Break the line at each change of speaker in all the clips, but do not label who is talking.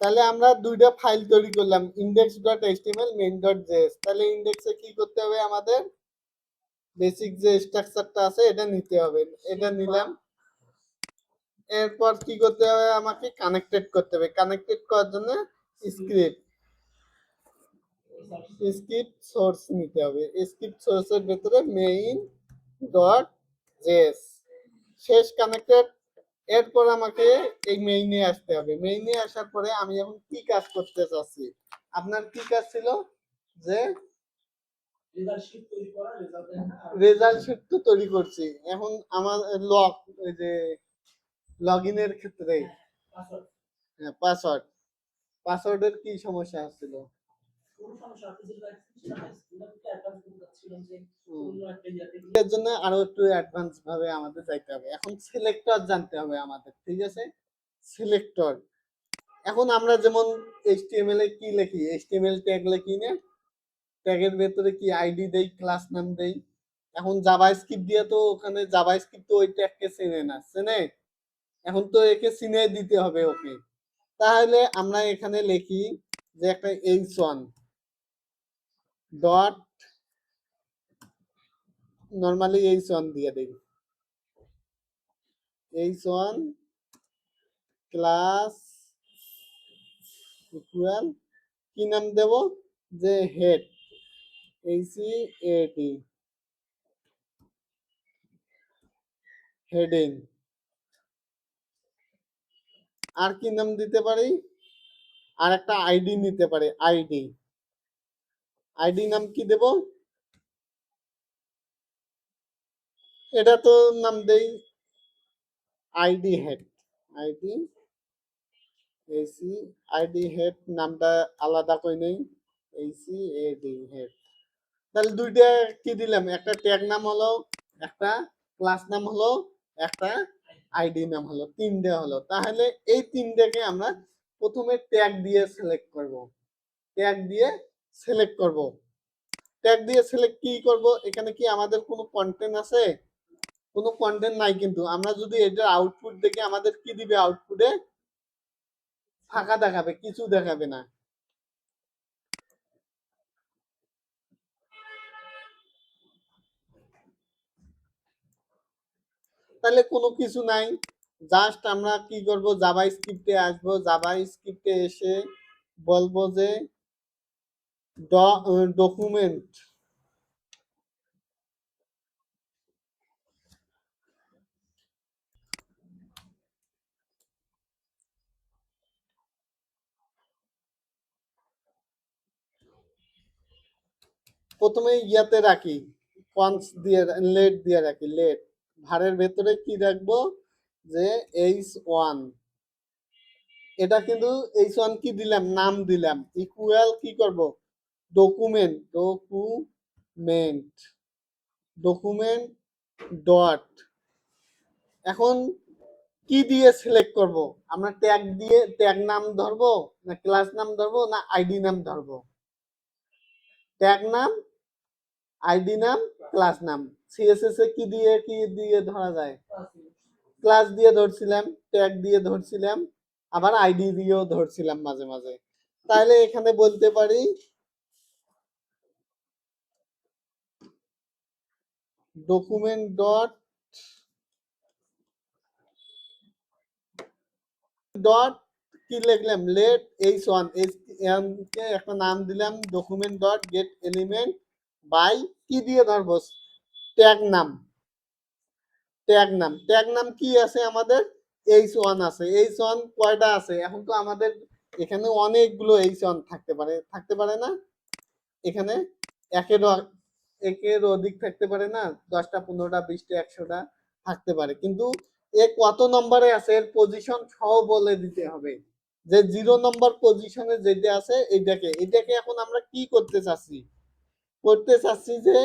তাহলে আমরা দুইটা ফাইল তৈরি করলাম, index.html main.js। তাহলে ইন্ডেক্সে কি করতে হবে, আমাদের বেসিক যে স্ট্রাকচারটা আছে এটা নিতে হবে, এটা নিলাম। এরপর কি করতে হবে, আমাকে কানেক্টেড করতে হবে। কানেক্টেড করার জন্য স্ক্রিপ্ট সোর্স নিতে হবে। স্ক্রিপ্ট সোর্সের ভেতরে main.js শেষ কানেক্টেড। এরপর আমাকে এই মেইনে আসতে হবে। মেইনে আসার পরে আমি এখন কি কাজ করতে চাচ্ছি, আপনার কি কাজ ছিল যে রেজাল্ট শিট তো তৈরি করছি। এখন আমার ওই যে লগইনের ক্ষেত্রে পাসওয়ার্ডের কি সমস্যা হচ্ছিল? এর জন্য আরো একটু অ্যাডভান্স ভাবে আমাদের যাইতে হবে। এখন সিলেক্টর জানতে হবে আমাদের, ঠিক আছে? সিলেক্টর, এখন আমরা যেমন HTML এ কি লিখি, HTML ট্যাগ লিখি না, ট্যাগের ভেতরে কি আইডি দেই, ক্লাস নাম দেই। এখন জাভাস্ক্রিপ্ট দিয়ে তো ওখানে জাভাস্ক্রিপ্ট তো ওই ট্যাগকে চেনে না, চেনে? এখন তো একে চিনে দিতে হবে ওকে। তাহলে আমরা এখানে লিখি যে একটা h1 ডট, নরমালি h1 দিয়ে দেই, h1 ক্লাস ইকুয়াল কি নাম দেব, যে হেড, HEAD হেডিং। আর কি নাম দিতে পারি, আর একটা আইডি নিতে পারি, আইডি নাম কি দেব, এটা তো নাম দেই আইডি হেড, আইডি হেড নামটা আলাদা করে নেই, HEAD হেড। তাহলে দুইটা কি দিলাম, একটা ট্যাগ নাম হলো, একটা ক্লাস নাম হলো, একটা আইডি নাম হলো, তিনটে হলো। তাহলে এই তিনটাকে আমরা প্রথমে ট্যাগ দিয়ে সিলেক্ট করব, ট্যাগ দিয়ে সিলেক্ট করব। ট্যাগ দিয়ে সিলেক্ট কি করব, এখানে কি আমাদের কোনো কন্টেন্ট আছে? কোনো কন্টেন্ট নাই, কিন্তু আমরা যদি এটা আউটপুট দেখে আমাদের কি দিবে, আউটপুটে ফাঁকা দেখাবে, কিছু দেখাবে না। তাহলে কোনো কিছু নাই, জাস্ট আমরা কি করব, জাভা স্ক্রিপ্টে আসবো। জাভা স্ক্রিপ্টে এসে বলবো যে ডকুমেন্ট, প্রথমে ইয়াতে রাখি, কনস দিয়ে লেট দিয়ে রাখি, লেট ভারের ভেতরে কি রাখবো, যে h1, এটা কিন্তু h1 কি দিলাম, নাম দিলাম, ইকুয়াল কি করব, ডকুমেন্ট ডট। এখন কি দিয়ে সিলেক্ট করব, আমরা ট্যাগ দিয়ে, ট্যাগ নাম ধরবো না ক্লাস নাম ধরবো না আইডি নাম ধরবো? ট্যাগ নাম, আইডি নাম, ক্লাস নাম। সিএসএস এ কি দিয়ে ধরা যায়, ক্লাস দিয়ে ধরছিলাম, ট্যাগ দিয়ে ধরছিলাম, আবার আইডি দিয়েও ধরছিলাম মাঝে মাঝে। তাহলে এখানে বলতে পারি ডকুমেন্ট ডট ডট কি লিখলাম, লেট h1, কে একটা নাম দিলাম, document dot get element by কি দিয়ে ধরবো, ট্যাগ নাম, ট্যাগ নাম কি আছে আমাদের, h1 আছে। h1 কয়টা আছে, এখন তো আমাদের এখানে অনেকগুলো h1 থাকতে পারে না, এখানে একের অধিক থাকতে পারে না, 10টা 15টা 20টা 100টা থাকতে পারে, কিন্তু এ কত নম্বরে আছে এর পজিশন সহ বলে দিতে হবে, যে 0 নম্বর পজিশনে যেটা আছে এটাকে এখন আমরা কি করতে চাচ্ছি যে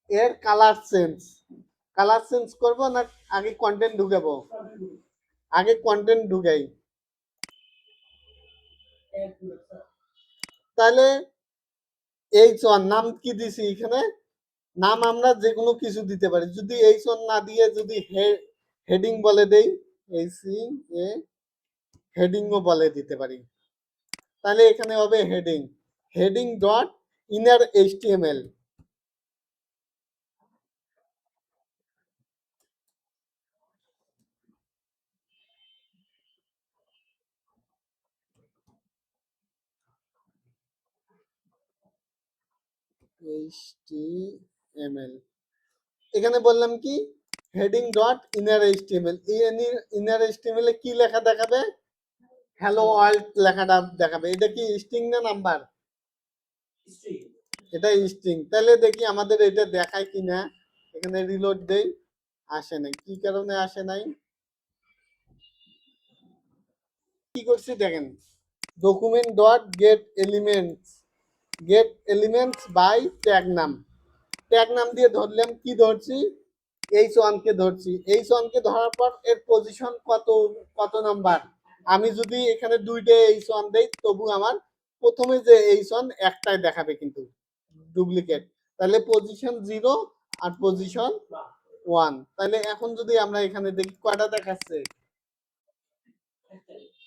এর কালার চেঞ্জ করব না আগে কন্টেন্ট ঢুকাবো? আগে কন্টেন্ট ঢুকাই। তাহলে H1 নাম কি দিছি এখানে? নাম আমরা যে কোনো কিছু দিতে পারি। যদি H1 না দিয়ে যদি হেডিং বলে দেই, HE হেডিংও বলে দিতে পারি। তাহলে এখানে হবে heading dot inner HTML. HTML এখানে বললাম কি হেডিং ডট ইনার এইচটিএমএল। এই ইনার এইচটিএমএল এ কি লেখা দেখাবে? হ্যালো ওয়ার্ল্ড লেখাটা দেখাবে। এটা কি স্ট্রিং না নাম্বার? এটা স্ট্রিং। তাহলে দেখি আমাদের এটা দেখায় কিনা। এখানে রিলোড দেই, আসে নাই। কি কারণে আসে নাই? কি করছি দেখেন, document dot get elements by tag name দিয়ে ধরলাম। কি ধরছি? H1 কে ধরছি। H1 কে ধরার পর এর পজিশন কত নাম্বার? আমি যদি এখানে দুইটা H1 দেই তবু আমার প্রথমে যে H1 একটাই দেখাবে কিন্তু ডুপ্লিকেট। তাহলে পজিশন 0 আর পজিশন 1। তাহলে এখন যদি আমরা এখানে দেখি কয়টা দেখাচ্ছে?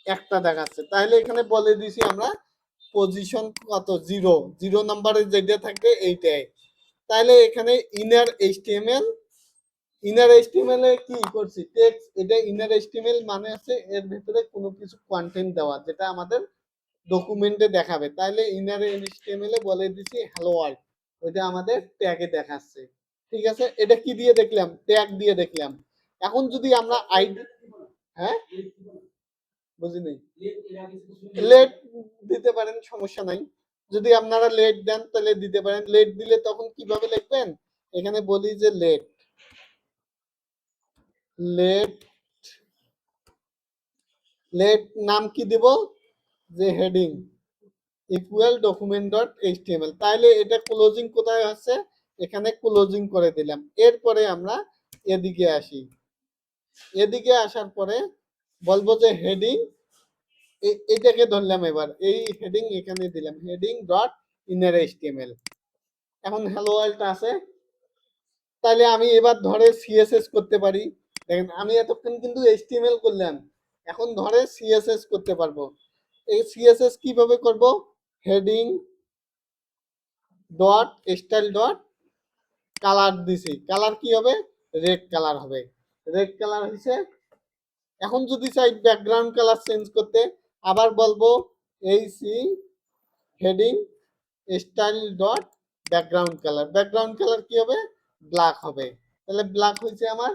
একটা দেখাচ্ছে। তাহলে এখানে বলে দিছি আমরা পজিশন কত? 0 নম্বরে যেটা থাকবে এইটাই। তাহলে এখানে ইনার এইচটিএমএল এ কি করছি? টেক্সট। এটা ইনার এইচটিএমএল মানে হচ্ছে এর ভিতরে কোনো কিছু কন্টেন্ট দেওয়া যেটা আমাদের ডকুমেন্টে দেখাবে। তাহলে ইনার এইচটিএমএল এ বলে দিছি হ্যালো ওয়ার্ল্ড, ওইটা আমাদের ট্যাগে দেখাচ্ছে। ঠিক আছে, এটা কি দিয়ে দেখলাম? ট্যাগ দিয়ে দেখলাম। এখন যদি আমরা আইডি, হ্যাঁ বুঝিনি, লেট দিতে পারেন, সমস্যা নাই। যদি আপনারা লেট দেন তাহলে দিতে পারেন। লেট দিলে তখন কিভাবে লিখবেন? এখানে বলি যে লেট লেট নাম কি দেব? যে heading equal document dot HTML. তাহলে এটা ক্লোজিং কোথায় আছে? এখানে ক্লোজিং করে দিলাম। এরপরে আমরা এদিকে আসি। এদিকে আসার পরে বলবো যে হেডিং, এটাকে ধরলাম। এবার এই হেডিং এখানে দিলাম, হেডিং ডট ইনার এইচটিএমএল। এখন হ্যালো ওয়ার্ল্ড আছে। তাহলে আমি এবার ধরে সিএসএস করতে পারি। দেখেন আমি এতক্ষণ কিন্তু এইচটিএমএল করলাম, এখন ধরে সিএসএস করতে পারবো। এই সিএসএস কিভাবে করব? Heading dot style dot colour দিছি। কালার কি হবে? রেড কালার হবে। রেড কালার হয়েছে। এখন যদি চাই ব্যাকগ্রাউন্ড কালার চেঞ্জ করতে, আবার বলবো এই C heading style dot background colour কি হবে? ব্ল্যাক হবে। তাহলে ব্ল্যাক হয়েছে আমার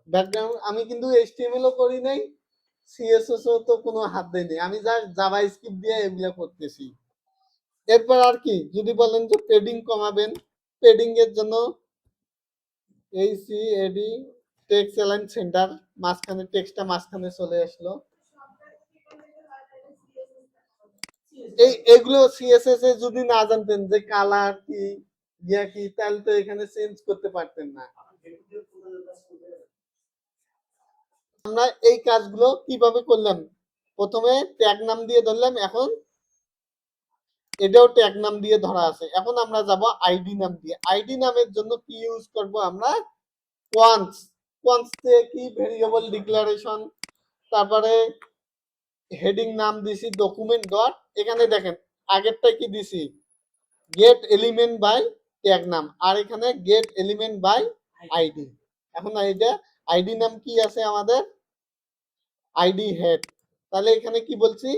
ব্যাকগ্রাউন্ড। আমি কিন্তু এইচটিএমএল ও করি নাই, সিএসএস ও তো কোনো হাত দেয়নি, আমি জাস্ট জাভাস্ক্রিপ্ট দিয়ে এগুলো করতেছি। এরপর আর কি, যদি বলেন যে পেডিং কমাবেন, পেডিং এর জন্য এই সি এডি টেক্সট অ্যালাইন সেন্টার, মাঝখানে টেক্সটটা মাঝখানে চলে আসলো। এগুলো সিএসএস এ যদি না জানতেন যে কালার কি ইয়া কি, তাহলে তো এখানে চেঞ্জ করতে পারতেন না। আমরা এই কাজগুলো কিভাবে করলাম? প্রথমে ট্যাগ নাম দিয়ে ধরলাম, এখন এটাও ট্যাগ নাম দিয়ে ধরা আছে। এখন আমরা যাব আইডি নাম দিয়ে। আইডি নামের জন্য কি ইউজ করব আমরা? কোয়ান্টস দিয়ে কি ভেরিয়েবল ডিক্লারেশন। তারপরে হেডিং নাম দিছি ডকুমেন্ট ডট, এখানে দেখেন আগেরটা কি দিছি? গেট এলিমেন্ট বাই ট্যাগ নাম, আর এখানে গেট এলিমেন্ট বাই আইডি। এখন এইটা আইডি নাম কি আছে আমাদের? ID head. তাহলে এখানে কি বলছি?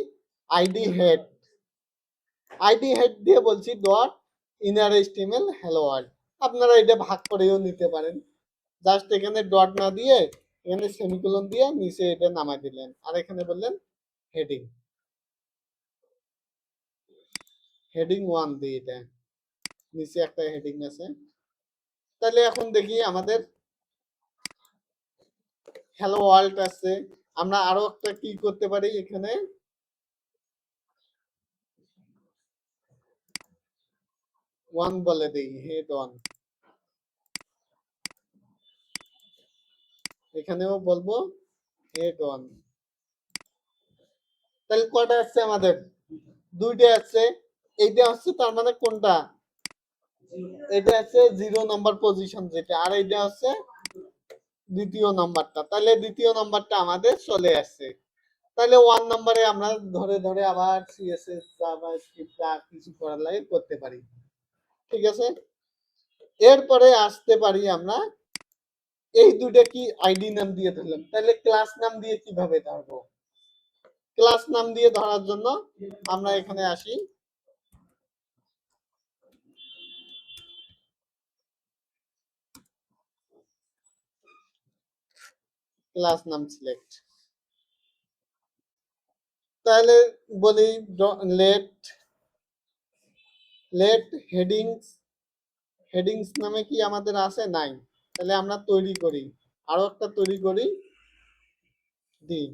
আইডি হেড দিয়ে বলছি dot inner HTML hello world. আপনারা এটা ভাগ করেও নিতে পারেন, জাস্ট এখানে ডট না দিয়ে এখানে সেমিকোলন দিয়ে নিচে এটা নামাই দিলেন, আর এখানে বললেন হেডিং হেডিং 1 দিয়ে এটা নিচে একটা হেডিং আছে। তাহলে এখন দেখি আমাদের হ্যালো ওয়ার্ল্ড আছে, আমরা আরো একটা কি করতে পারি এখানে, ওয়ান বলে দেই, হেড ওয়ান। এখানেও বলবো হেড ওয়ান। তাহলে কয়টা আসছে আমাদের? দুইটা আসছে। এইটা হচ্ছে তার মানে কোনটা? এটা হচ্ছে 0 নম্বর পজিশন যেটা, আর এটা হচ্ছে দ্বিতীয় নাম্বারটা। তাহলে দ্বিতীয় নাম্বারটা আমাদের চলে আসছে। তাহলে 1 নম্বরে আমরা ধরে ধরে আবার সিএসএস জাভাস্ক্রিপ্ট যা কিছু করার লাগে করতে পারি। ঠিক আছে, এরপরে আসতে পারি আমরা, এই দুইটা কি আইডি নাম দিয়ে ধরলাম, তাহলে ক্লাস নাম দিয়ে কিভাবে ধরবো? ক্লাস নাম দিয়ে ধরার জন্য আমরা এখানে আসি, ক্লাস নাম সিলেক্ট। তাহলে বলি লেট লেট হেডিংস, হেডিংস নামে কি আমাদের আছে? নাই। তাহলে আমরা তৈরি করি, আরো একটা তৈরি করি, দিই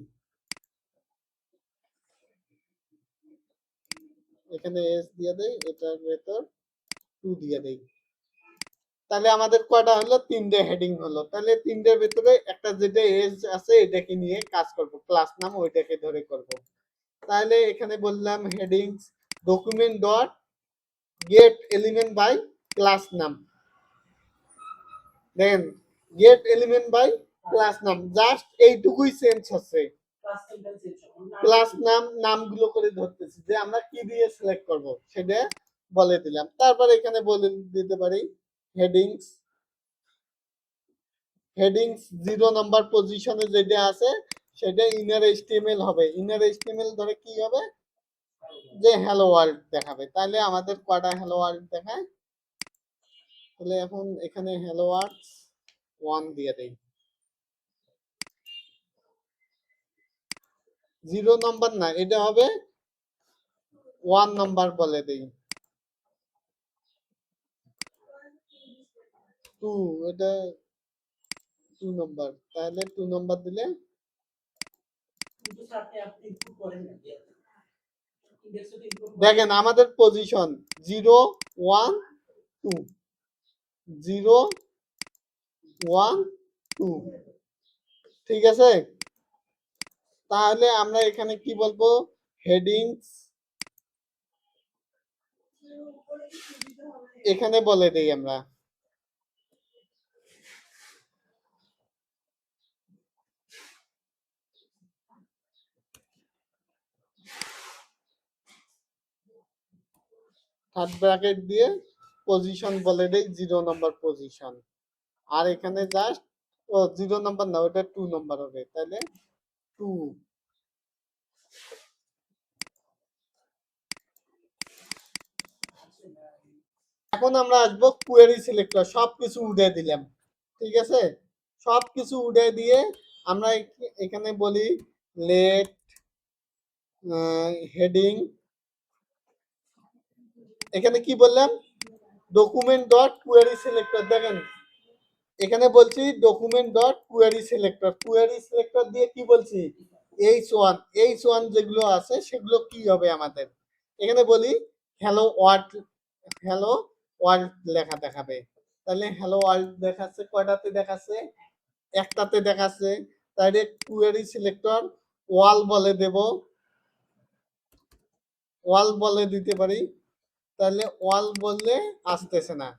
এখানে এস দিয়ে দেই, এটার ভেতর 2 দিয়ে দেই। তাহলে আমাদের কয়টা হলো? 3টে হেডিং হলো। তাহলে 3টের ভিতরে একটা যেটা এজ আছে এটাকে নিয়ে কাজ করব, ক্লাস নাম ওইটাকে ধরে করব। তাহলে এখানে বললাম headings document dot get element by class name, then get element by class name, just এইটুকুই চেঞ্জ হচ্ছে। ক্লাস নাম নামগুলো করে ধরতেছি যে আমরা কি দিয়ে সিলেক্ট করব সেটা বলে দিলাম। তারপর এখানে বলে দিতে পারি হেডিংস, হেডিংস 0 নম্বর পজিশনে যেটা আছে সেটা ইনার এইচটিএমএল হবে। ইনার এইচটিএমএল ধরে কি হবে? যে হ্যালো ওয়ার্ল্ড দেখাবে। তাহলে আমাদের কয়টা হ্যালো ওয়ার্ল্ড দেখায়? তাহলে এখন এখানে হ্যালো ওয়ার্ল্ড 1 দিয়ে দেই। 0 নম্বর না, এটা হবে 1 নম্বর বলে দেই। 2, এটা 2 নম্বর। তাহলে 2 নম্বর দিলে দেখেন আমাদের পজিশন 0 1 2, 0 1 2। ঠিক আছে, তাহলে আমরা এখানে কি বলবো? হেডিংস এখানে বলে দেই আমরা থার্ড ব্র্যাকেট দিয়ে পজিশন বলে দেই 0 নম্বর পজিশন। আর এখানে জাস্ট 0 নম্বর না, ওটা 2 নম্বর হবে। তাহলে 2। এখন আমরা আসবো কোয়েরি সিলেক্টর, সবকিছু উঠে দিলাম। ঠিক আছে, সবকিছু উঠে দিয়ে আমরা এখানে বলি লেট হেডিং, এখানে কি বললাম? Document dot query selector. দেখেন এখানে বলছি document dot query selector, query selector দিয়ে কি বলছি? H1 যেগুলো আছে সেগুলো কি হবে আমাদের? এখানে বলি হ্যালো ওয়ার্ল্ড, হ্যালো ওয়ার্ল্ড লেখা দেখাবে। তাহলে হ্যালো ওয়ার্ল্ড দেখাচ্ছে, কয়টাতে দেখাচ্ছে? একটাতে দেখাচ্ছে। তাহলে কোয়েরি সিলেক্টর ওয়াল বলে দেব, ওয়াল বলে দিতে পারি। তাহলে ওয়াল বললে আসতেছে না।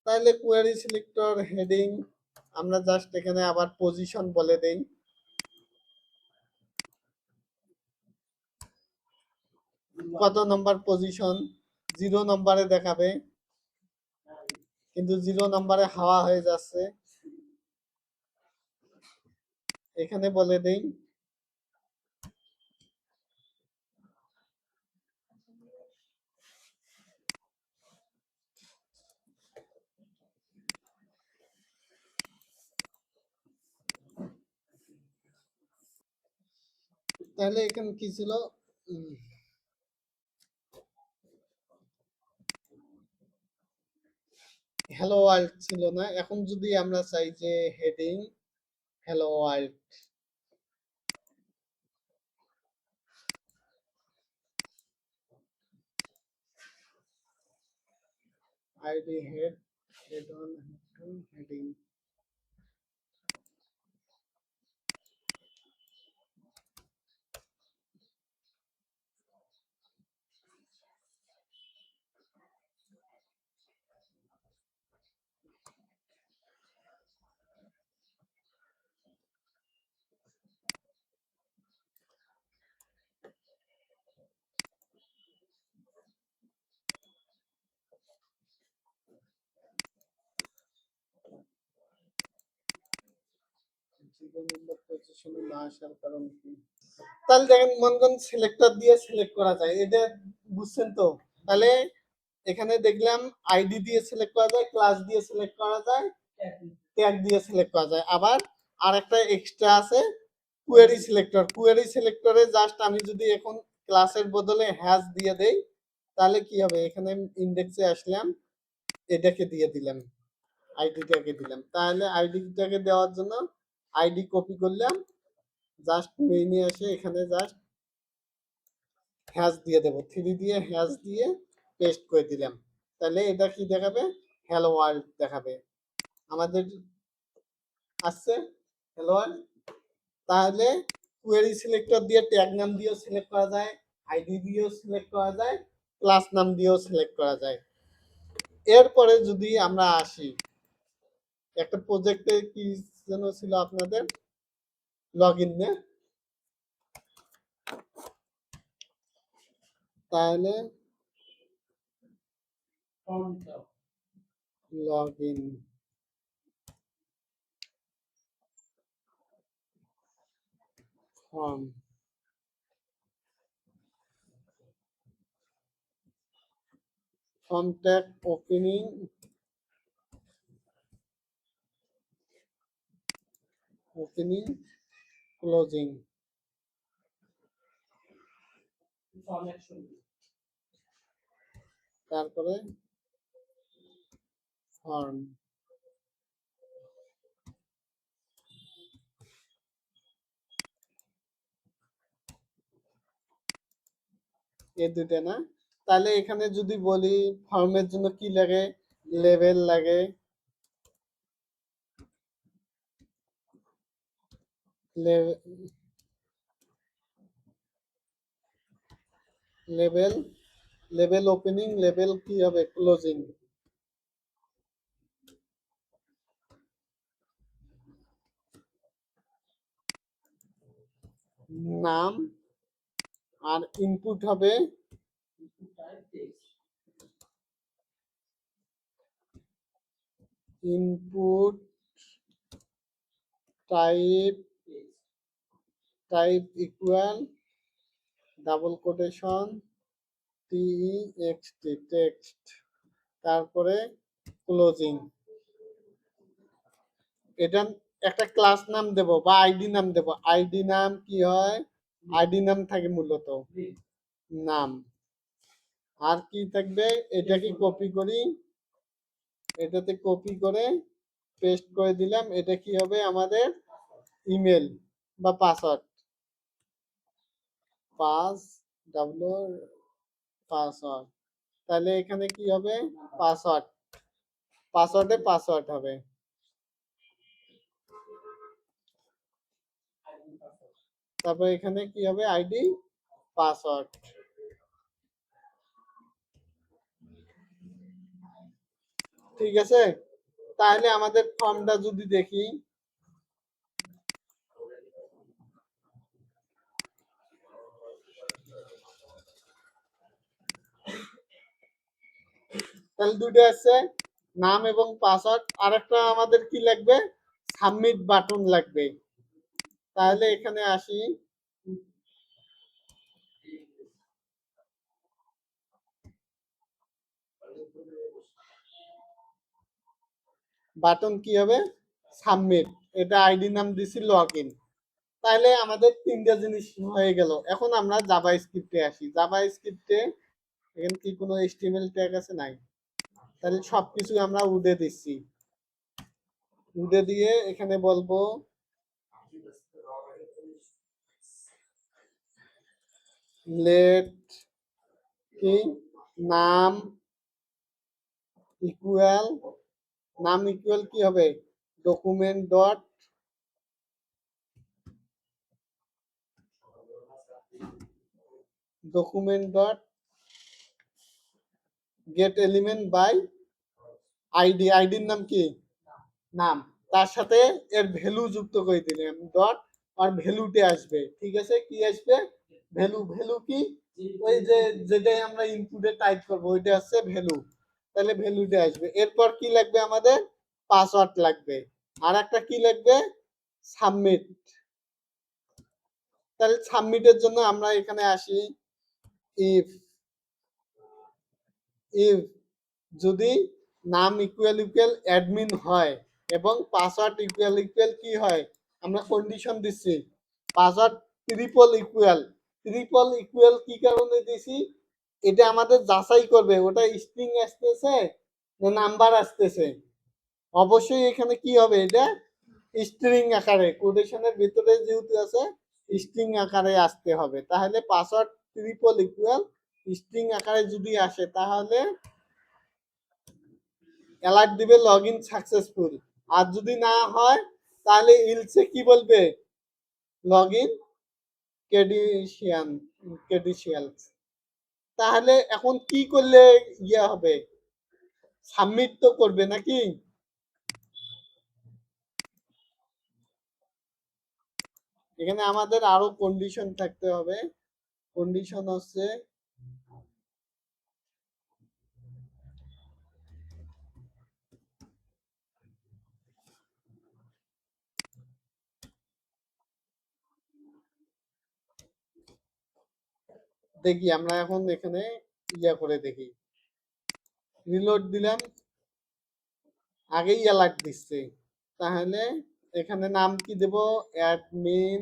তাহলে কোয়েরি সিলেক্টর হেডিং আমরা জাস্ট এখানে আবার পজিশন বলে দেই, কত নম্বর পজিশন? 0 নম্বরে দেখাবে, কিন্তু 0 নম্বরে হাওয়া হয়ে যাচ্ছে। এখানে বলে দেই তাহলে এখানে কি ছিল? হ্যালো ওয়ার্ল্ড ছিল না। এখন যদি আমরা চাই যে heading hello world, ID head, head one, head to, heading. পজিশনে না আসার কারণ কি? তাহলে দেখেন মনে করেন সিলেক্টর দিয়ে সিলেক্ট করা যায়, এটা বুঝছেন তো? তাহলে এখানে দেখলাম আইডি দিয়ে সিলেক্ট করা যায়, ক্লাস দিয়ে সিলেক্ট করা যায়, ট্যাগ দিয়ে সিলেক্ট করা যায়। আবার আরেকটা এক্সট্রা আছে কোয়েরি সিলেক্টর। কোয়েরি সিলেক্টরে জাস্ট আমি যদি এখন ক্লাসের বদলে হ্যাশ দিয়ে দেই তাহলে কি হবে? এখানে ইন্ডেক্সে আসলাম, এটাকে দিয়ে দিলাম, আইডিটাকে দিলাম। তাহলে আইডিটাকে দেওয়ার জন্য আইডি কপি করলাম, জাস্ট মেইনে এসে এখানে জাস্ট হ্যাশ দিয়ে দেবো, 3 দিয়ে হ্যাশ দিয়ে পেস্ট করে দিলাম। তাহলে এটা কি দেখাবে? হ্যালো ওয়ার্ল্ড দেখাবে। আমাদের আসছে হ্যালো ওয়ার্ল্ড। তাহলে কোয়েরি সিলেক্টর দিয়ে ট্যাগ নাম দিয়েও সিলেক্ট করা যায়, আইডি দিয়েও সিলেক্ট করা যায়, ক্লাস নাম দিয়েও সিলেক্ট করা যায়। এরপরে যদি আমরা আসি একটা প্রজেক্টে কি যেন ছিল আপনাদের, লগ ইন, তাহলে log in form, form tag opening, opening, closing, তারপরে ফর্ম। এই দুইটা না? তাহলে এখানে যদি বলি ফর্মের জন্য কি লাগে, লেভেল লাগে, লেভেল, লেভেল ওপেনিং, লেভেল কি হবে? ক্লোজিং। নাম আর ইনপুট হবে input type, type equal double quotation text, text, তারপরে ক্লোজিং। এটা একটা ক্লাস নাম দেব বা আইডি নাম দেব। আইডি নাম কি হয়? আইডি নাম থাকে মূলত নাম। আর কি থাকবে? এটাকে কপি করি, এটাতে কপি করে পেস্ট করে দিলাম। এটা কি হবে? আমাদের ইমেল বা পাসওয়ার্ড, পাস ডাব্লিউ পাসওয়ার্ড। তাহলে এখানে কি হবে? পাসওয়ার্ড, পাসওয়ার্ডে পাসওয়ার্ড হবে। তারপর এখানে কি হবে? ID password. ঠিক আছে? তাহলে আমাদের ফর্মটা যদি দেখি, তাহলে দুটো আছে, নাম এবং পাসওয়ার্ড। আরেকটা আমাদের কি লাগবে? সাবমিট বাটন লাগবে। তাহলে এখানে আসি, বাটন কি হবে? সাবমিট। এটা আইডি নাম দিছি লগ ইন। তাহলে আমাদের তিনটা জিনিস হয়ে গেল। এখন আমরা জাভা স্ক্রিপ্টে আসি। জাভা স্ক্রিপ্টে এখানে কি কোনো এইচটিএমএল ট্যাগ আছে? নাই। তাহলে সবকিছু আমরা উড়ে দিচ্ছি, উড়ে দিয়ে এখানে বলবো লেট কি নাম ইকুয়াল, নাম ইকুয়াল কি হবে, document dot get element by ID, আইডির নাম কি, নাম, তার সাথে এর ভ্যালু যুক্ত করে দিলাম ডট, আর ভ্যালুতে আসবে, ঠিক আছে, কি আসবে, ভ্যালু, ভ্যালু কি, ওই যে যেটাই আমরা ইনপুটে টাইপ করবো ওইটা হচ্ছে ভ্যালু, তাহলে ভ্যালুতে আসবে। এরপর কি লাগবে আমাদের, পাসওয়ার্ড লাগবে, আর একটা কি লাগবে, সাবমিট। তাহলে সাবমিটের জন্য আমরা এখানে আসি, ইফ ইফ যদি নাম ইকুয়াল ইকুয়াল অ্যাডমিন হয় এবং পাসওয়ার্ড ইকুয়াল ইকুয়াল কি হয়, আমরা কন্ডিশন দিচ্ছি password triple equal, triple equal কি কারণে দিছি, এটা আমাদের যাচাই করবে ওটা স্ট্রিং আসতেছে না নাম্বার আসতেছে, অবশ্যই এখানে কি হবে, এটা স্ট্রিং আকারে, কোটেশনের ভিতরে যেহেতু আছে স্ট্রিং আকারে আসতে হবে, তাহলে পাসওয়ার্ড ট্রিপল ইকুয়াল স্ট্রিং আকারে যদি আসে তাহলে অ্যালার্ট দিবে লগ ইন সাকসেসফুল, আর যদি না হয় তাহলে ইলসে কি বলবে, লগ ইন ক্রেডিশিয়ালস। তাহলে এখন কি করলে ইয়ে হবে, সাবমিট তো করবে নাকি, এখানে আমাদের আরো কন্ডিশন থাকতে হবে, কন্ডিশন হচ্ছে দেখি আমরা এখন এখানে ইয়া করে দেখি, রিলোড দিলাম, আগেই অ্যালার্ট দিচ্ছে, তাহলে এখানে নাম কি দেব, অ্যাডমিন,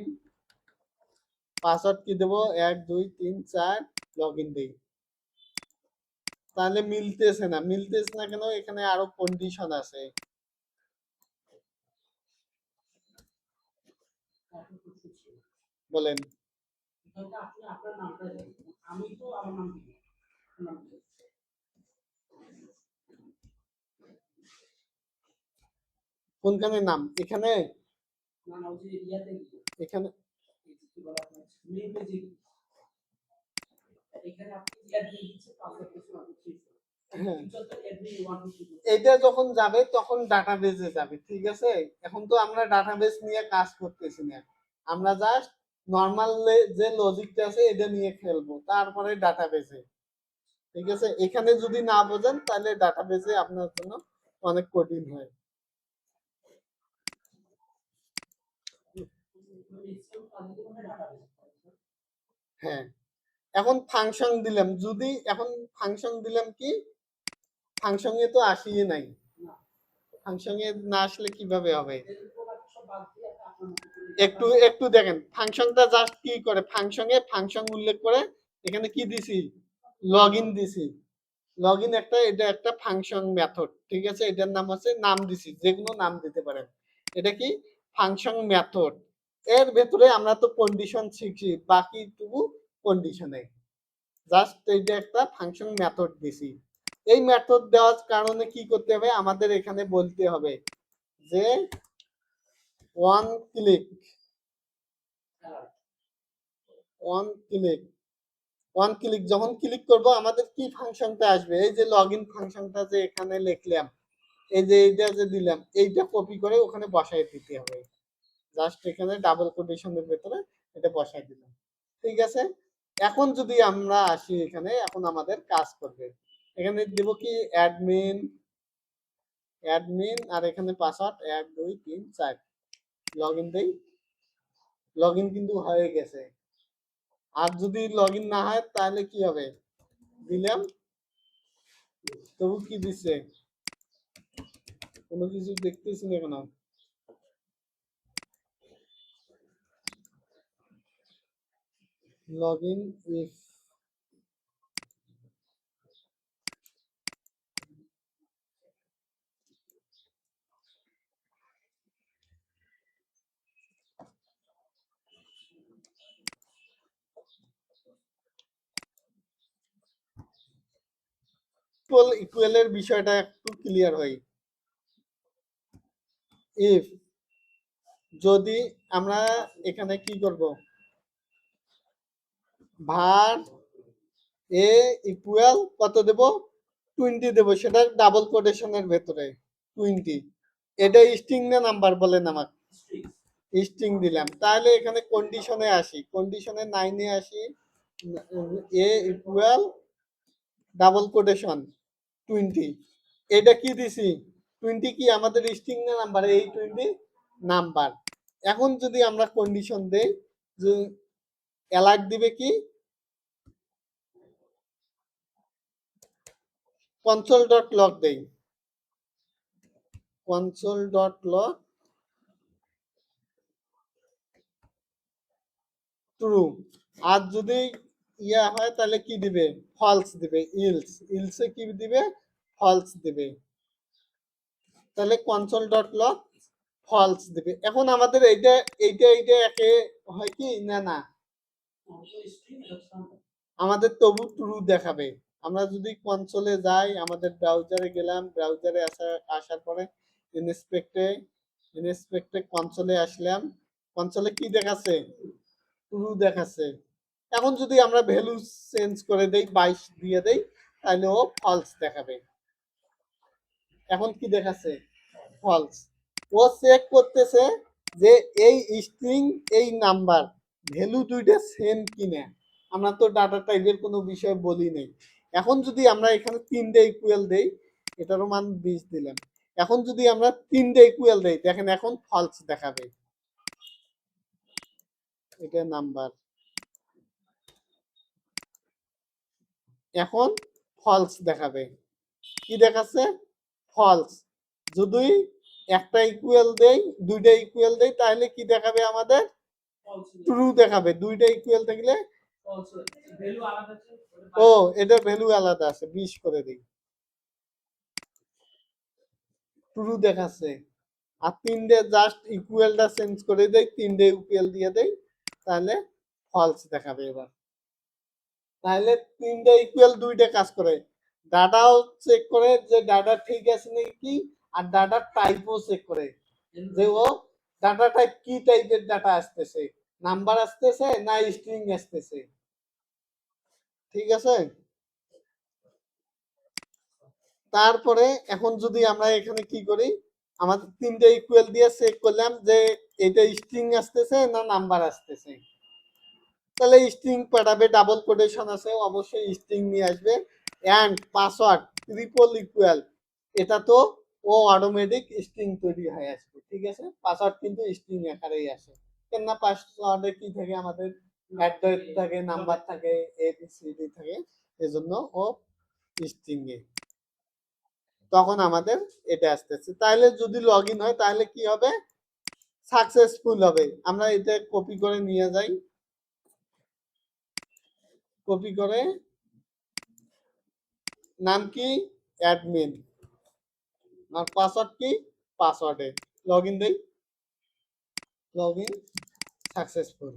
পাসওয়ার্ড কি দেব 1 2 3 4, লগ ইন দিই, তাহলে মিলতেছে না, মিলতেছে না কেন, এখানে আরো কন্ডিশন আছে, বলেন, কোনখানে নাম, এখানে, এখানে হ্যাঁ, এটা যখন যাবে তখন ডাটাবেজে যাবে, ঠিক আছে, এখন তো আমরা ডাটাবেস নিয়ে কাজ করতেছি না, আমরা জাস্ট নর্মাল যে লজিকটা আছে এটা নিয়ে খেলবো, তারপরে ডাটাবেজে, ঠিক আছে, এখানে যদি না বোঝেন তাহলে ডাটাবেজে আপনার জন্য অনেক কঠিন হয়। হ্যাঁ, এখন ফাংশন দিলাম, যদি এখন ফাংশন দিলাম কি, ফাংশনে তো আসিয়ে নাই, ফাংশনে না আসলে কিভাবে হবে, একটু একটু দেখেন ফাংশনটা জাস্ট কি করে, ফাংশনে ফাংশন উল্লেখ করে এখানে কি দিছি, লগ ইন দিছি, লগ ইন একটা, এটা একটা ফাংশন মেথড, ঠিক আছে, এটার নাম হচ্ছে, নাম দিছি, যে কোনো নাম দিতে পারেন, এটা কি ফাংশন মেথড, এর ভেতরে আমরা তো কন্ডিশন শিখছি, বাকিটুকু কন্ডিশনে, জাস্ট এইটা একটা ফাংশন মেথড দিছি, এই মেথড দেওয়ার কারণে কি করতে হবে, আমাদের এখানে বলতে হবে যে one click, one click, one click যখন ক্লিক করব আমাদের কি ফাংশনটা আসবে, এই যে লগ ইন ফাংশনটা যে এখানে লিখলাম, এই যে এইটা যে দিলাম, এইটা কপি করে ওখানে বসাই দিতে হবে, জাস্ট এখানে ডাবল কোটেশনের ভেতরে এটা বসাই দিলাম, ঠিক আছে। এখন যদি আমরা আসি এখানে, এখন আমাদের কাজ করবে, এখানে দেব কি অ্যাডমিন, অ্যাডমিন, আর এখানে পাসওয়ার্ড 1 2 3 4, লগ ইন দেই, লগ ইন কিন্তু হয়ে গেছে, আর যদি লগ ইন না হয় তাহলে কি হবে, দিলাম, তবু কি দিচ্ছে, কোনো কিছু দেখতেছি না কেন, লগ ইন ইফ, ইকুয়ালের বিষয়টা একটু ক্লিয়ার হয়। ইফ যদি আমরা এখানে কি করব, var এ ইকুয়াল কত দেব, 20 দেব, সেটা ডাবল কোটেশনের ভেতরে 20। এটা স্ট্রিং না নাম্বার বলেন আমাকে? স্ট্রিং দিলাম। তাহলে এখানে কন্ডিশনে আসি, কন্ডিশনে 9 এ আসি, এ ইকুয়াল ডাবল কোটেশন 20। এটা কি দিছি, 20 কি আমাদের স্ট্রিং না নাম্বার? এই 20 নাম্বার। এখন যদি আমরা কন্ডিশন দেই যে অ্যালার্ট দিবে কি, কনসোল ডট লগ দেই, কনসোল ডট লগ ট্রু। আর যদি ইয়া হয় তাহলে কি দিবে, ফলস দিবে। ইলসে কি দিবে, ফলস দিবে। তাহলে কনসোল ডট লগ ফলস দিবে। এখন আমাদের এইটা এইটা এইটা একে হয় কি না, না আমাদের তবু ট্রু দেখাবে। আমরা যদি কনসোলে যাই, আমাদের ব্রাউজারে গেলাম, ব্রাউজারে আসার পরে ইনস্পেক্টে কনসোলে আসলাম, কনসোলে কি দেখাচ্ছে, ট্রু দেখাচ্ছে। এখন যদি আমরা ভ্যালু চেঞ্জ করে দেই, 22 দিয়ে দেই, তাহলে ও ফলস দেখাবে। এখন কি দেখাচ্ছে, ফলস। ও চেক করতেছে যে এই স্ট্রিং এই নাম্বার ভ্যালু দুইটা সেম কিনা। আমরা তো ডাটা টাইপের কোনো বিষয় বলি নাই। এখন যদি আমরা এখানে 3টে ইকুয়াল দেই, এটারও মান 20 দিলাম। এখন যদি আমরা 3টে ইকুয়াল দেই, দেখেন এখন ফলস দেখাবে। এটা নাম্বার, এখন ফলস দেখাবে। কি দেখাচ্ছে, ফলস। যদি একটা ইকুয়াল দেই, দুইটা ইকুয়াল দেই, তাহলে কি দেখাবে আমাদের, ট্রু দেখাবে। দুইটা ইকুয়াল থাকলে ও এটা ভ্যালু আলাদা আছে, 20 করে দিই, ট্রু দেখাচ্ছে। আর 3টে জাস্ট ইকুয়ালটা চেঞ্জ করে দেই, 3টে ইকুয়াল দিয়ে দেই, তাহলে ফলস দেখাবে। এবার তাহলে 3টে ইকুয়াল দুইটা কাজ করে, ডাটাও চেক করে যে ডাটা ঠিক আছে নাকি, আর ডাটার টাইপও চেক করে যে ও ডাটা টাইপ কি টাইপের ডাটা আসতেছে, নাম্বার আসতেছে না স্ট্রিং আসতেছে। ঠিক আছে। তারপরে এখন যদি আমরা এখানে কি করি, আমাদের 3টে ইকুয়াল দিয়ে চেক করলাম যে এটা স্ট্রিং আসতেছে না নাম্বার আসতেছে। তাহলে স্ট্রিং পাঠাবে, ডাবল কোটেশন আছে, অবশ্যই স্ট্রিং নিয়ে আসবে। এন্ড পাসওয়ার্ড ট্রিপল ইকুয়াল, এটা তো ও অটোমেটিক স্ট্রিং তৈরি হয়ে আসবে। ঠিক আছে, পাসওয়ার্ড কিন্তু স্ট্রিং আকারেই আসে। কেন না, পাসওয়ার্ডে কি থাকে আমাদের, অ্যাড্রেস থাকে, নাম্বার থাকে, এবিসিডি থাকে, এজন্য ও স্ট্রিং এ। তখন আমাদের এটা আসতেছে। তাহলে যদি লগ ইন হয় তাহলে কি হবে, সাকসেসফুল হবে। আমরা এটা কপি করে নিয়ে যাই, কপি করে নাম কি, অ্যাডমিন, আর পাসওয়ার্ড কি, পাসওয়ার্ডে লগ ইন দেই, লগ ইন সাকসেসফুল।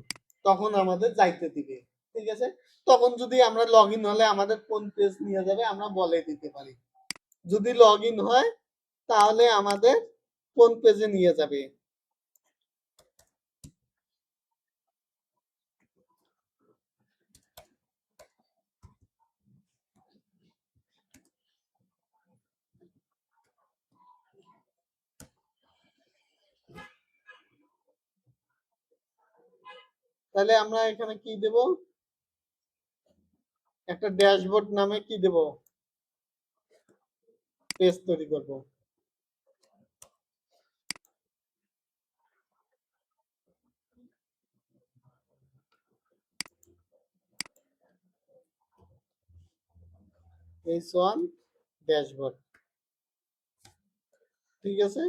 তখন আমাদের যাইতে দিবে। ঠিক আছে। তখন যদি আমরা লগ ইন হলে আমাদের কোন পেজ নিয়ে যাবে আমরা বলে দিতে পারি। যদি লগ ইন হয় তাহলে আমাদের কোন পেজে নিয়ে যাবে। তাহলে আমরা এখানে কি দেব, একটা ড্যাশবোর্ড নামে কি দেব, পেজ তৈরি করব। H1 dashboard. ঠিক আছে।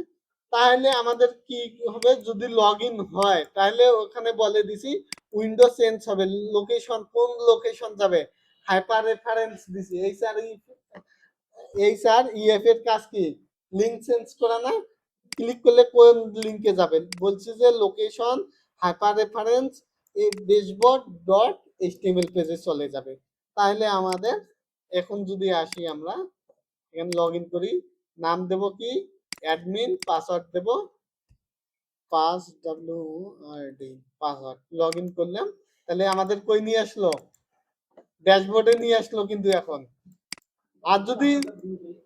তাহলে আমাদের কি হবে, যদি লগ ইন হয় তাহলে ওখানে বলে দিছি উইন্ডো চেঞ্জ হবে, লোকেশন কোন লোকেশন যাবে, হাইপার রেফারেন্স দিছি। এইচআর ইএফ এর কাজ কি, লিংক চেঞ্জ করা না, ক্লিক করলে কোন লিংকে যাবেন, বলছি যে লোকেশন হাইপার রেফারেন্স এই ড্যাশবোর্ড ডট এইচটিএমএল পেজে চলে যাবে। তাহলে আমাদের এখন যদি আসি আমরা এখানে লগ ইন করি, নাম দেব কি অ্যাডমিন, পাসওয়ার্ড দেব password পাসওয়ার্ড, লগ ইন করলাম। তাহলে আমাদের কই নিয়ে আসলো, ড্যাশবোর্ডে নিয়ে আসলো কিন্তু এখন। আর যদি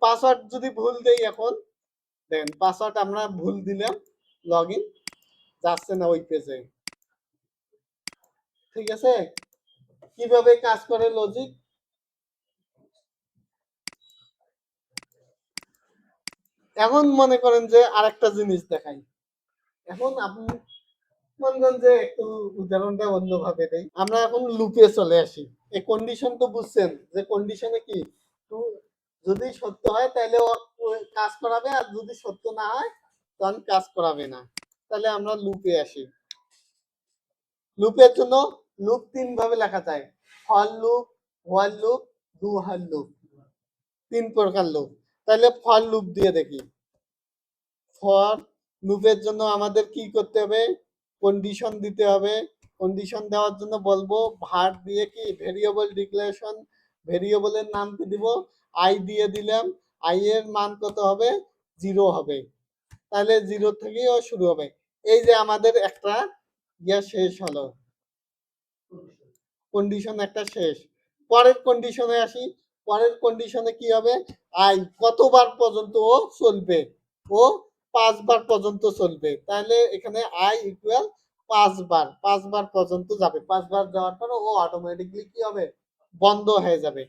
পাসওয়ার্ড যদি ভুল দেই এখন দেখেন পাসওয়ার্ড আমরা ভুল দিলাম, লগ ইন যাচ্ছে না ওই পেজে। ঠিক আছে, কিভাবে কাজ করে লজিক। এখন মনে করেন যে আরেকটা জিনিস দেখাই। এখন আপনি মনে করেন যে একটু উদাহরণটা অন্যভাবে দেই, আমরা এখন লুপে চলে আসি। এই কন্ডিশন তো বুঝছেন যে কন্ডিশনে কি যদি সত্য হয় তাহলে কাজ করাবে, আর যদি সত্য না হয় তখন কাজ করাবে না। তাহলে আমরা লুপে আসি। লুপের জন্য লুপ তিন ভাবে লেখা যায়, for loop, while loop, do while loop, তিন প্রকার লুপ। তাহলে ফর লুপ দিয়ে দেখি। ফর লুপের জন্য আমাদের কি করতে হবে, কন্ডিশন দিতে হবে। কন্ডিশন দেওয়ার জন্য বলবো ভার দিয়ে কি ভেরিয়েবল ডিক্লারেশন, ভেরিয়েবলের নাম কি দিব, আই দিয়ে দিলাম, আই এর মান কত হবে, 0 হবে। তাহলে 0 থেকেই শুরু হবে। এই যে আমাদের একটা শেষ হলো, কন্ডিশন একটা শেষ। পরের কন্ডিশনে আসি। পরের কন্ডিশনে কি হবে, আই কতবার পর্যন্ত ও চলবে, ও 5 বার পর্যন্ত চলবে। তাহলে এখানে আই ইকুয়াল 5 বার, 5 বার পর্যন্ত যাবে। 5 বার যাওয়ার পর ও অটোমেটিকলি কি হবে, বন্ধ হয়ে যাবে।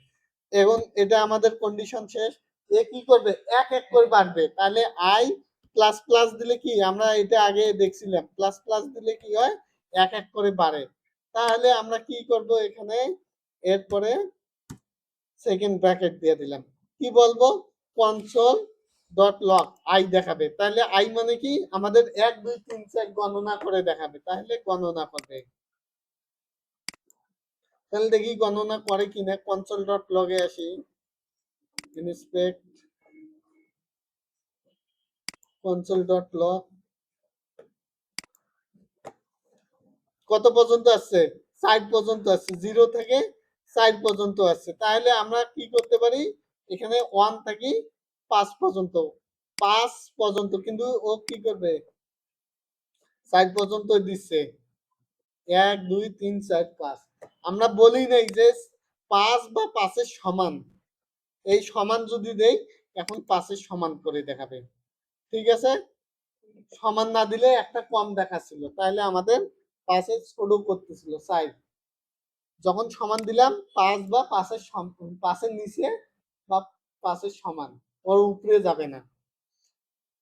এবং এটা আমাদের কন্ডিশন শেষ। এ কি করবে, এক এক করে বাড়বে। তাহলে আই প্লাস প্লাস দিলে কি, আমরা এটা আগে দেখছিলাম, প্লাস প্লাস দিলে কি হয়, এক এক করে বাড়ে। তাহলে আমরা কি করব এখানে, এরপরে সেকেন্ড ব্র্যাকেট দিয়ে দিলাম, কি বলবো, কনসোল ডট লগ আই দেখাবে। তাহলে আই মানে কি আমাদের 1 2 3 4 গণনা করে দেখাবে। তাহলে গণনা করবে। তাহলে দেখি গণনা করে কিনা। কনসোল ডট লগে আসি, ইন্সপেক্ট কনসোল ডট লগ, কত পর্যন্ত আসছে, 60 পর্যন্ত আসছে, 0 থেকে 60 পর্যন্ত আসছে। তাহলে আমরা কি করতে পারি, এখানে 1 থেকে 5 পর্যন্ত, 5 পর্যন্ত, কিন্তু ও কি করবে 60 পর্যন্ত দিচ্ছে, 1 2 3 4 5। আমরা বলি নাই যে 5 বা 5 এর সমান, এই সমান যদি দেই এখন 5 এর সমান করে দেখাবে। ঠিক আছে, সমান না দিলে একটা কম দেখাচ্ছিল, তাহলে আমাদের 5 এর ছোট করতেছিল সাইজ। যখন সমান দিলাম 5 বা 5 এর নিচে বা 5 এর সমান, ওর উপরে যাবে না।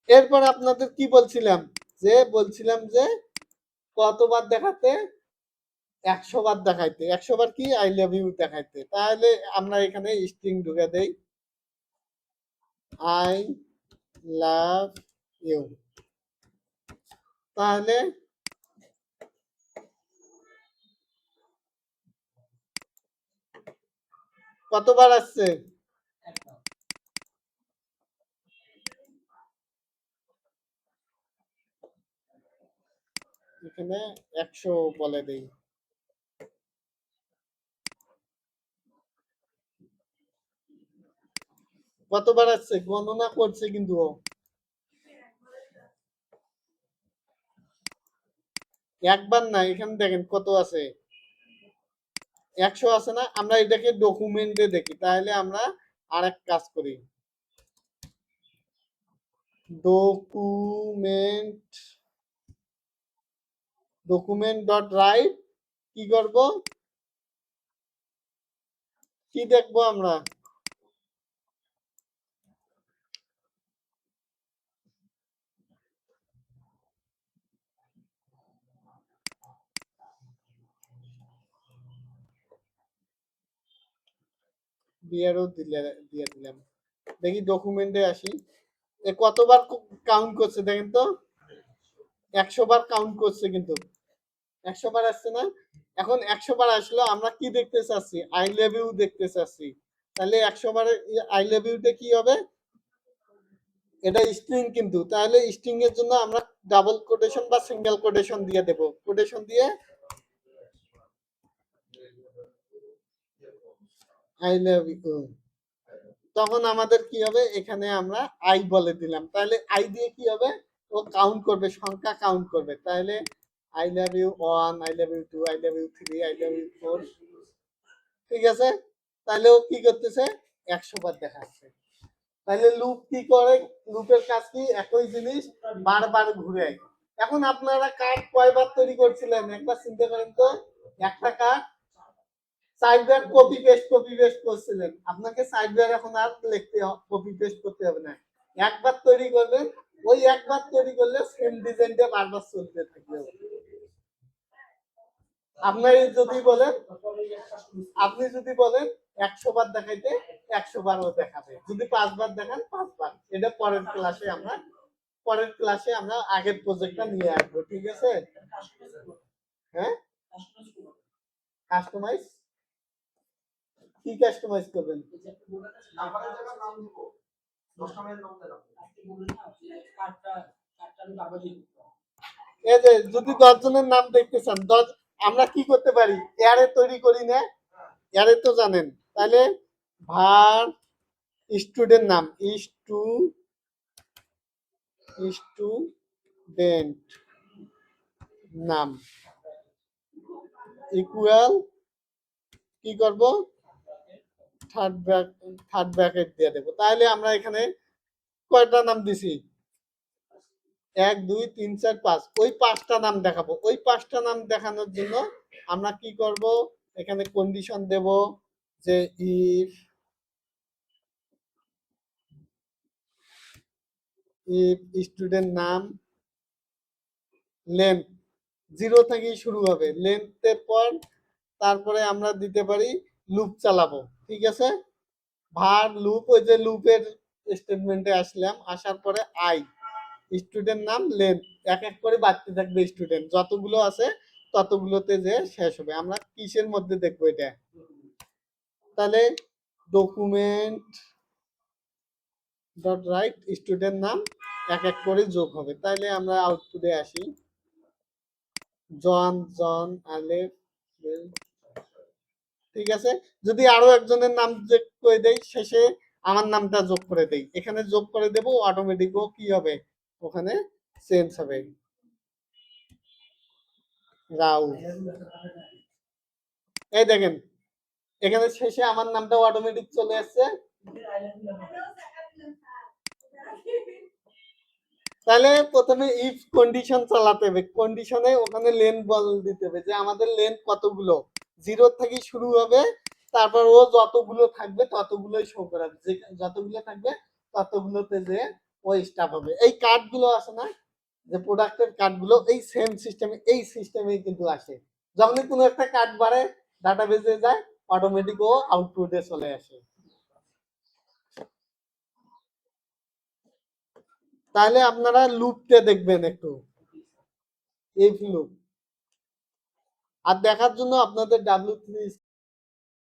এরপর আপনাদের কি বলছিলাম, বলছিলাম যে কতবার দেখাতে, 100 বার দেখাইতে, 100 বার কি আই লাভ ইউ দেখাইতে। তাহলে আমরা এখানে স্ট্রিং ঢুকে দেই, আই লাভ ইউ। তাহলে কতবার আসছে, এখানে 100 বলে দেই। কতবার আসছে গণনা করছে কিন্তু ও, একবার না, এখানে দেখেন কত আছে, 100 আছে না। আমরা এটাকে ডকুমেন্টে দেখি। তাহলে আমরা আরেক কাজ করি, ডকুমেন্ট ডকুমেন্ট ডট রাইট, কি করব, কি দেখবো আমরা, বিয়ারও দিয়ে দিলাম। দেখি ডকুমেন্টে আসি, এ কতবার কাউন্ট করছে দেখেন তো, 100 বার কাউন্ট করছে কিন্তু, 100 বার আসছে না। এখন 100 বার আসলো, আমরা কি দেখতে চাচ্ছি, আই লাভ ইউ দেখতে চাচ্ছি। তাহলে 100 বারে আই লাভ ইউতে কি হবে, এটা স্ট্রিং কিন্তু, তাহলে স্ট্রিং এর জন্য আমরা ডাবল কোটেশন বা সিঙ্গেল কোটেশন দিয়ে দেব। কোটেশন দিয়ে আই লাভ ইউ, তখন আমাদের কি হবে, এখানে আমরা আই বলে দিলাম, তাহলে আই দিয়ে কি হবে, ও কাউন্ট করবে, সংখ্যা কাউন্ট করবে। তাহলে I love you 1, I love you 2, I love you 3, I love you 4, ঠিক আছে। তাহলে ও কি করতেছে, 100 বার দেখাচ্ছে। তাহলে লুপ কি করে, লুপের কাজ কি, একই জিনিস বারবার ঘুরে। এখন আপনারা কার্ড কয়বার তৈরি করছিলেন একবার চিন্তা করেন তো। একটা কার্ড 4বার কপি পেস্ট করছিলেন, আপনাকে 4বার এখন আর লিখতে কপি পেস্ট করতে হবে না, একবার তৈরি করবেন। ওই একবার তৈরি করলে সেম ডিজাইনটা বারবার চলতে থাকবে। আপনার যদি বলেন, আপনি যদি বলেন 100 বার দেখাইতে, 100 বারও দেখাবে। যদি 5 বার দেখান 5 বার। এটা পরের ক্লাসে আমরা আগের প্রজেক্টটা নিয়ে আসবো, ঠিক আছে। হ্যাঁ, কাস্টমাইজ কি কাস্টমাইজ করবেন, এই যে যদি 10 জনের নাম দেখতে চান, 10 আমরা কি করতে পারি, এয়ারে তৈরি করি না, এয়ারে তো জানেন। তাহলে ভার স্টুডেন্ট নাম স্টুডেন্ট নাম ইকুয়াল কি করব, থার্ড ব্র্যাকেট দিয়ে দেবো। তাহলে আমরা এখানে কয়টা নাম দিছি, 1 2 3 4 5, ওই 5টা নাম দেখাবো। ওই 5টা নাম দেখানোর জন্য আমরা কি করব, এখানে কন্ডিশন দেব যে ইফ স্টুডেন্ট নাম লেন্থ 0 থেকেই শুরু হবে, লেন্থের পর তারপরে আমরা দিতে পারি লুপ চালাবো, ঠিক আছে। ভার লুপ, ওই যে লুপের স্টেটমেন্টে আসলাম, আসার পরে আই স্টুডেন্ট নাম লেন্থ, এক এক করে বাড়তে থাকবে স্টুডেন্ট, যতগুলো আছে ততগুলোতে যে শেষ হবে। আমরা কিসের মধ্যে দেখবো এটা, তাহলে ডকুমেন্ট ডট রাইট স্টুডেন্ট নাম এক এক করে যোগ হবে। তাহলে আমরা আউটপুটে আসি, জন আলেফ, ঠিক আছে। যদি আরো একজনের নাম যোগ করে দেই, শেষে আমার নামটা যোগ করে দেই, এখানে যোগ করে দেব, অটোমেটিক ও কি হবে, ওখানে চেঞ্জ হবে, রাউ। এই দেখেন এখানে শেষে আমার নামটাও অটোমেটিক চলে আসছে। তাহলে প্রথমে ইফ কন্ডিশন চালাতে হবে, কন্ডিশনে ওখানে লেন বল দিতে হবে যে আমাদের লেন কতগুলো, 0 থেকে শুরু হবে, তারপর ও যতগুলো থাকবে ততগুলোই শো করাবে, যে যতগুলো থাকবে ততগুলোতে যে ও স্টার্ট হবে। এই কার্ডগুলো আছে না, যে প্রোডাক্টের কার্ডগুলো, এই সিস্টেমে কিন্তু আসে। যখনই কোনো একটা কার্ড বাড়ে ডাটাবেজে যায়, অটোমেটিক ও আউটপুটে চলে আসে। তাহলে আপনারা লুপটা দেখবেন একটু, ইফ লুপ। আর দেখার জন্য আপনাদের W3